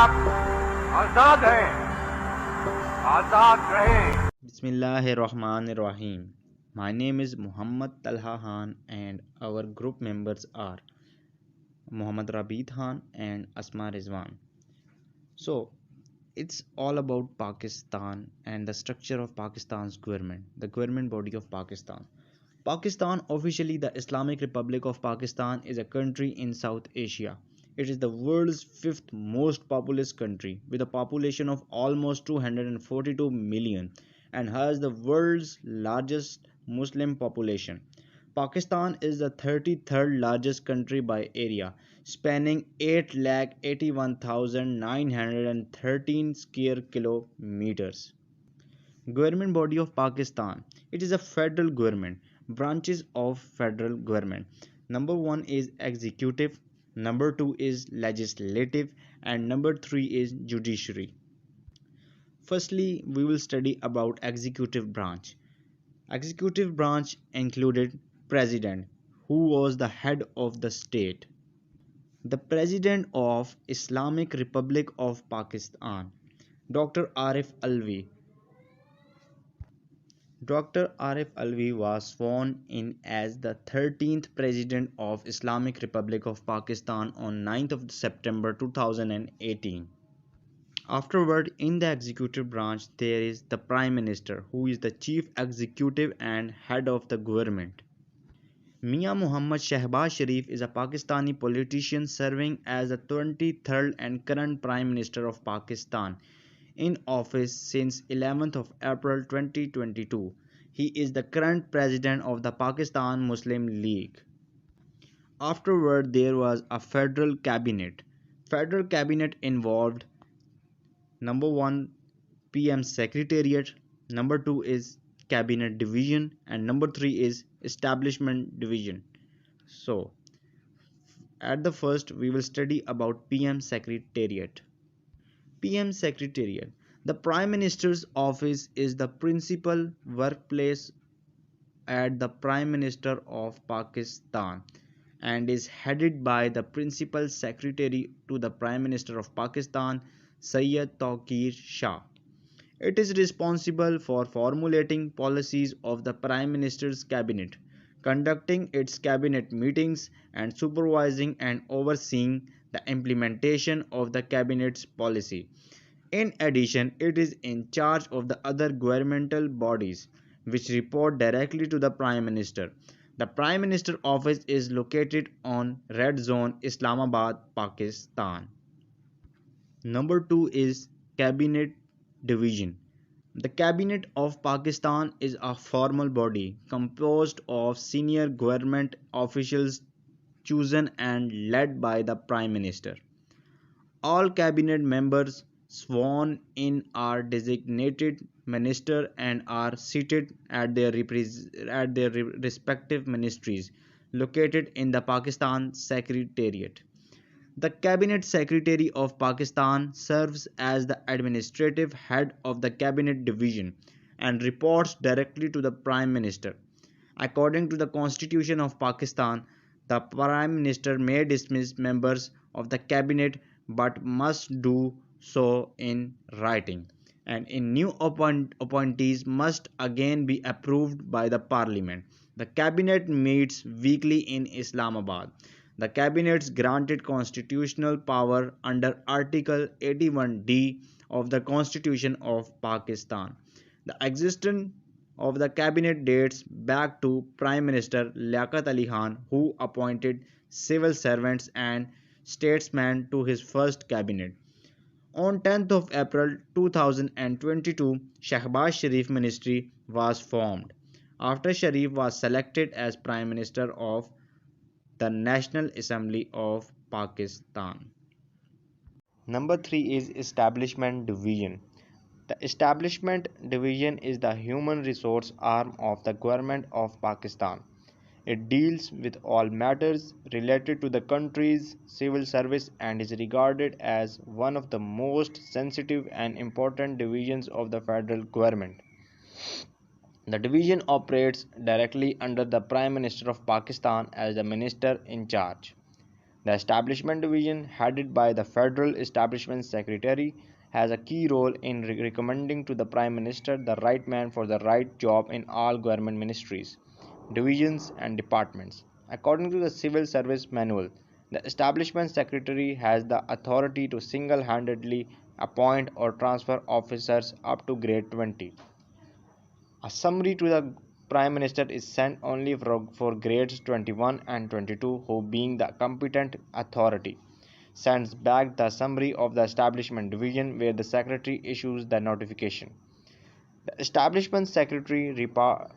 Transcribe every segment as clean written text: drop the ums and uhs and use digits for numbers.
आप आजाद हैं, आजाद रहें। Bismillahirrahmanirrahim. My name is Muhammad Talha Khan and our group members are Muhammad Rabit Khan and Asma Rizwan. So, it's all about Pakistan and the structure of Pakistan's government, the government body of Pakistan. Pakistan, officially the Islamic Republic of Pakistan, is a country in South Asia. It is the world's fifth most populous country with a population of almost 242 million and has the world's largest Muslim population. Pakistan is the 33rd largest country by area, spanning 8,81,913 square kilometers. Government body of Pakistan. It is a federal government. Branches of federal government. Number 1 is executive, number 2 is legislative, and number 3 is judiciary. Firstly, we will study about executive branch. Executive branch included president, who was the head of the state. The president of Islamic Republic of Pakistan, Dr. Arif Alvi. Dr. Arif Alvi was sworn in as the 13th President of Islamic Republic of Pakistan on 9th of September 2018. Afterward, in the executive branch, there is the Prime Minister, who is the chief executive and head of the government. Mia Muhammad Shehbaz Sharif is a Pakistani politician serving as the 23rd and current Prime Minister of Pakistan, in office since 11th of April 2022. He is the current president of the Pakistan Muslim League. Afterward, there was a federal cabinet. Federal cabinet involved number 1 PM Secretariat, number 2 is Cabinet Division, and number 3 is Establishment Division. So, at the first, we will study about PM Secretariat. PM Secretariat. The Prime Minister's office is the principal workplace at the Prime Minister of Pakistan and is headed by the Principal Secretary to the Prime Minister of Pakistan, Syed Tawqir Shah. It is responsible for formulating policies of the Prime Minister's cabinet, conducting its cabinet meetings, and supervising and overseeing the implementation of the cabinet's policy. In addition, it is in charge of the other governmental bodies which report directly to the Prime Minister. The Prime Minister office is located on Red Zone, Islamabad, Pakistan. Number 2 is Cabinet Division. The Cabinet of Pakistan is a formal body composed of senior government officials chosen and led by the Prime Minister. All cabinet members sworn in are designated minister and are seated at their respective ministries located in the Pakistan Secretariat. The Cabinet Secretary of Pakistan serves as the administrative head of the Cabinet Division and reports directly to the Prime Minister. According to the Constitution of Pakistan, the Prime Minister may dismiss members of the Cabinet but must do so in writing, and in new appointees must again be approved by the Parliament. The Cabinet meets weekly in Islamabad. The Cabinet's granted constitutional power under Article 81D of the Constitution of Pakistan. The existence of the cabinet dates back to Prime Minister Liaquat Ali Khan, who appointed civil servants and statesmen to his first cabinet. On 10th of April 2022, Shehbaz Sharif ministry was formed. After Sharif was selected as Prime Minister of the National Assembly of Pakistan. Number 3 is Establishment Division. The Establishment Division is the human resource arm of the government of Pakistan. It deals with all matters related to the country's civil service and is regarded as one of the most sensitive and important divisions of the federal government. The division operates directly under the Prime Minister of Pakistan as the minister in charge. The Establishment Division, headed by the Federal Establishment Secretary, has a key role in recommending to the Prime Minister the right man for the right job in all government ministries, divisions, and departments. According to the Civil Service Manual, the Establishment Secretary has the authority to single handedly appoint or transfer officers up to grade 20. A summary to the Prime Minister is sent only for grades 21 and 22, who, being the competent authority, sends back the summary of the Establishment Division where the Secretary issues the notification. The Establishment Secretary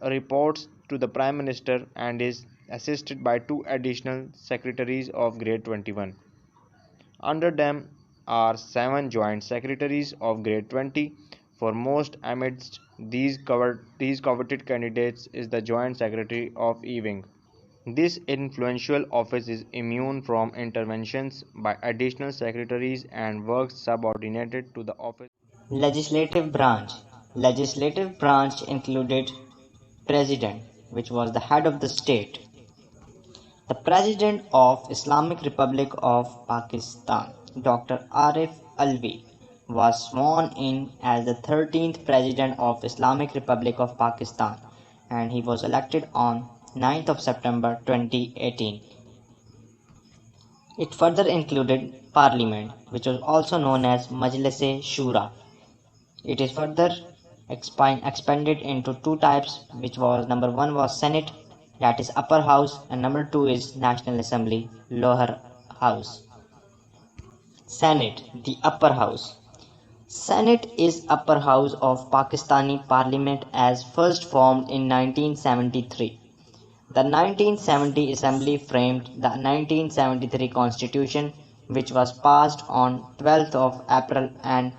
reports to the Prime Minister and is assisted by two additional Secretaries of Grade 21. Under them are 7 Joint Secretaries of Grade 20. Foremost amidst these coveted candidates is the Joint Secretary of E-Wing. This influential office is immune from interventions by additional secretaries and works subordinated to the office. Legislative branch. Legislative branch included President, which was the head of the state. The President of Islamic Republic of Pakistan, Dr. Arif Alvi, was sworn in as the 13th President of Islamic Republic of Pakistan, and he was elected on 9th of September 2018. It further included Parliament, which was also known as Majlis-e-Shura. It is further expanded into two types, which was number one was Senate, that is upper house, and number two is National Assembly, lower house. Senate, the upper house. Senate is upper house of Pakistani Parliament as first formed in 1973. The 1970 Assembly framed the 1973 Constitution, which was passed on 12th of April and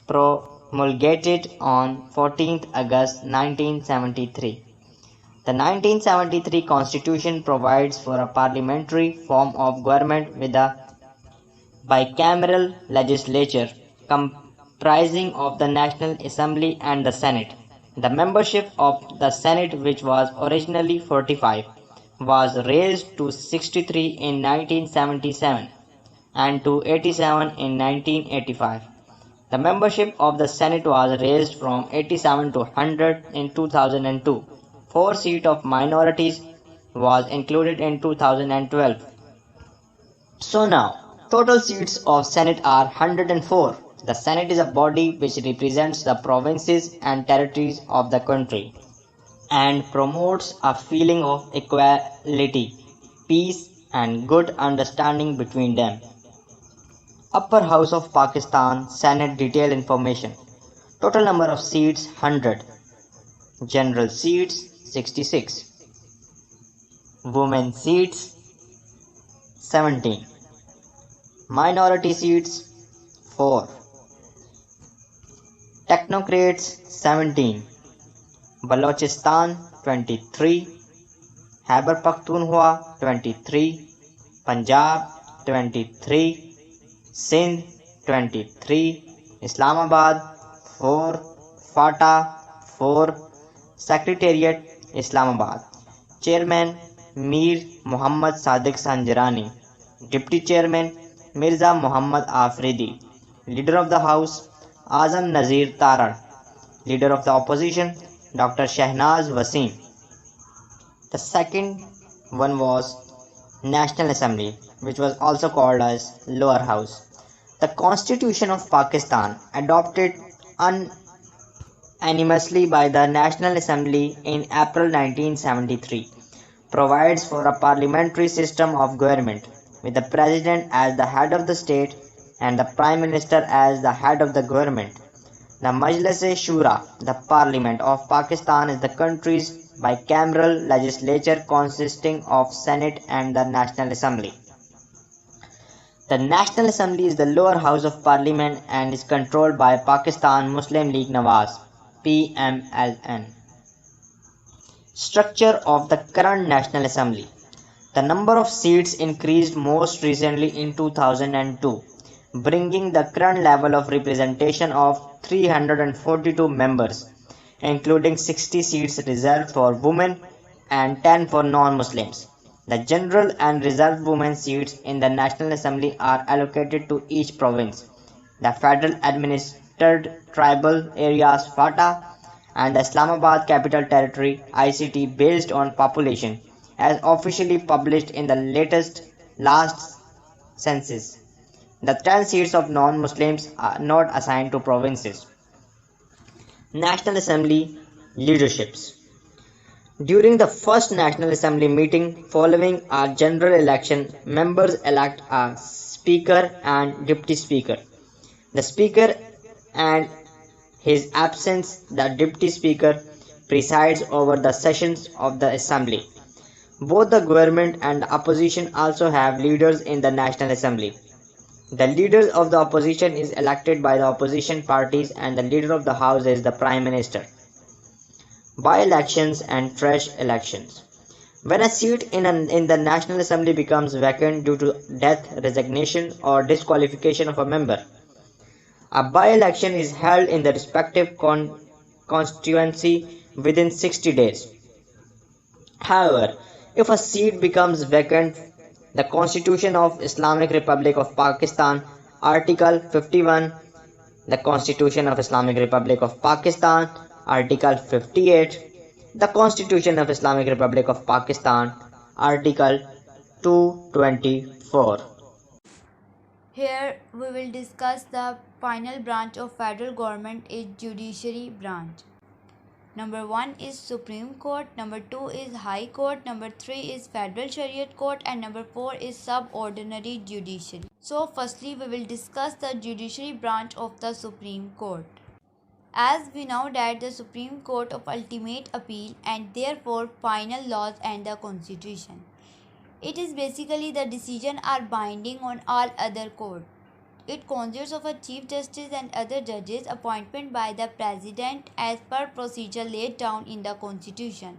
promulgated on 14th August 1973. The 1973 Constitution provides for a parliamentary form of government with a bicameral legislature comprising of the National Assembly and the Senate. The membership of the Senate, which was originally 45, was raised to 63 in 1977 and to 87 in 1985. The membership of the Senate was raised from 87 to 100 in 2002. 4 seats of minorities was included in 2012. So now, total seats of Senate are 104. The Senate is a body which represents the provinces and territories of the country and promotes a feeling of equality, peace, and good understanding between them. Upper House of Pakistan Senate detailed information. Total number of seats 100. General seats 66. Women seats 17. Minority seats 4. Technocrats 17. Balochistan 23. Khyber Pakhtunkhwa 23. Punjab 23. Sindh 23. Islamabad 4. FATA 4. Secretariat Islamabad. Chairman Mir Muhammad Sadiq Sanjarani. Deputy Chairman Mirza Muhammad Afridi. Leader of the House Azam Nazir Tarar. Leader of the Opposition Dr. Shehnaz Wasim. The second one was National Assembly, which was also called as Lower House. The Constitution of Pakistan, adopted unanimously by the National Assembly in April 1973, provides for a parliamentary system of government, with the President as the head of the state and the Prime Minister as the head of the government. The Majlis-e-Shura, the Parliament of Pakistan, is the country's bicameral legislature consisting of Senate and the National Assembly. The National Assembly is the lower house of parliament and is controlled by Pakistan Muslim League Nawaz (PMLN). Structure of the current National Assembly. The number of seats increased most recently in 2002, bringing the current level of representation of 342 members, including 60 seats reserved for women and 10 for non-Muslims. The general and reserved women seats in the National Assembly are allocated to each province. The federal administered tribal areas FATA and the Islamabad Capital Territory ICT based on population as officially published in the last census. The 10 seats of non-Muslims are not assigned to provinces. National Assembly leaderships. During the first National Assembly meeting following a general election, members elect a Speaker and Deputy Speaker. The Speaker and his absence, the Deputy Speaker presides over the sessions of the Assembly. Both the government and the opposition also have leaders in the National Assembly. The leader of the opposition is elected by the opposition parties and the leader of the House is the Prime Minister. By-elections and fresh elections. When a seat in the National Assembly becomes vacant due to death, resignation or disqualification of a member, a by-election is held in the respective constituency within 60 days. However, if a seat becomes vacant, the Constitution of Islamic Republic of Pakistan, Article 51, the Constitution of Islamic Republic of Pakistan, Article 58, the Constitution of Islamic Republic of Pakistan, Article 224. Here we will discuss the final branch of federal government is judiciary branch. Number 1 is Supreme Court, number 2 is High Court, number 3 is Federal Shariat Court and number 4 is Subordinary Judiciary. So firstly we will discuss the judiciary branch of the Supreme Court. As we know that the Supreme Court of ultimate appeal and therefore final laws and the constitution. It is basically the decision are binding on all other court. It consists of a Chief Justice and other judges appointment by the President as per procedure laid down in the Constitution.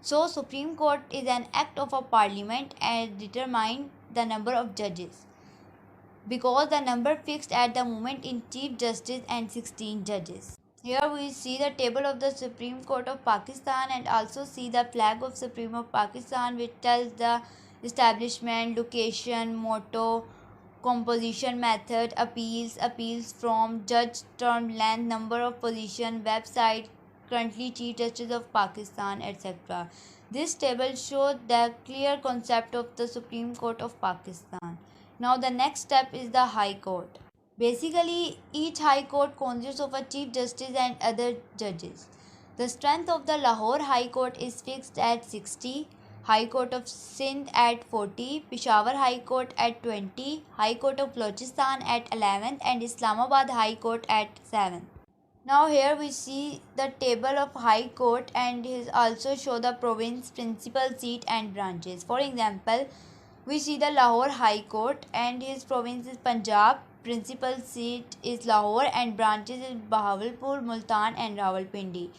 So Supreme Court is an act of a parliament and determine the number of judges. Because the number fixed at the moment in Chief Justice and 16 judges. Here we see the table of the Supreme Court of Pakistan and also see the flag of Supreme of Pakistan which tells the establishment, location, motto, composition method, appeals from, judge term length, number of position, website, currently Chief Justice of Pakistan, etc. This table shows the clear concept of the Supreme Court of Pakistan. Now the next step is the High Court. Basically, each High Court consists of a Chief Justice and other judges. The strength of the Lahore High Court is fixed at 60, High Court of Sindh at 40, Peshawar High Court at 20, High Court of Balochistan at 11 and Islamabad High Court at 7. Now here we see the table of High Court and it also show the province, principal seat and branches. For example, we see the Lahore High Court and his province is Punjab, principal seat is Lahore and branches is Bahawalpur, Multan and Rawalpindi.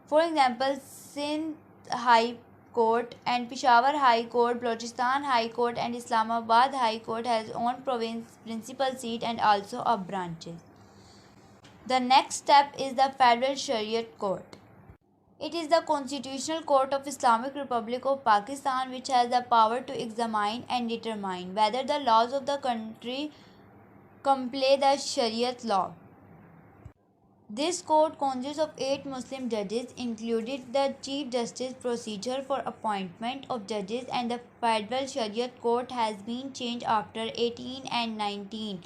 For example, Sindh High Court and Peshawar High Court, Balochistan High Court and Islamabad High Court has own province, principal seat and also a branches. The next step is the Federal Shariat Court. It is the constitutional court of Islamic Republic of Pakistan which has the power to examine and determine whether the laws of the country comply the Shariat law. This court consists of 8 Muslim judges, including the Chief Justice. Procedure for appointment of judges and the Federal Shariat Court has been changed after 18 and 19.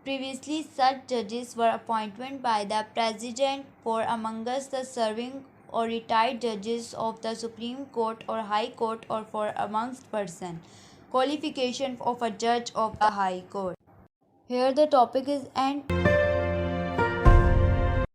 Previously, such judges were appointed by the President for amongst the serving or retired judges of the Supreme Court or High Court or for amongst person. Qualification of a judge of the High Court. Here the topic is end.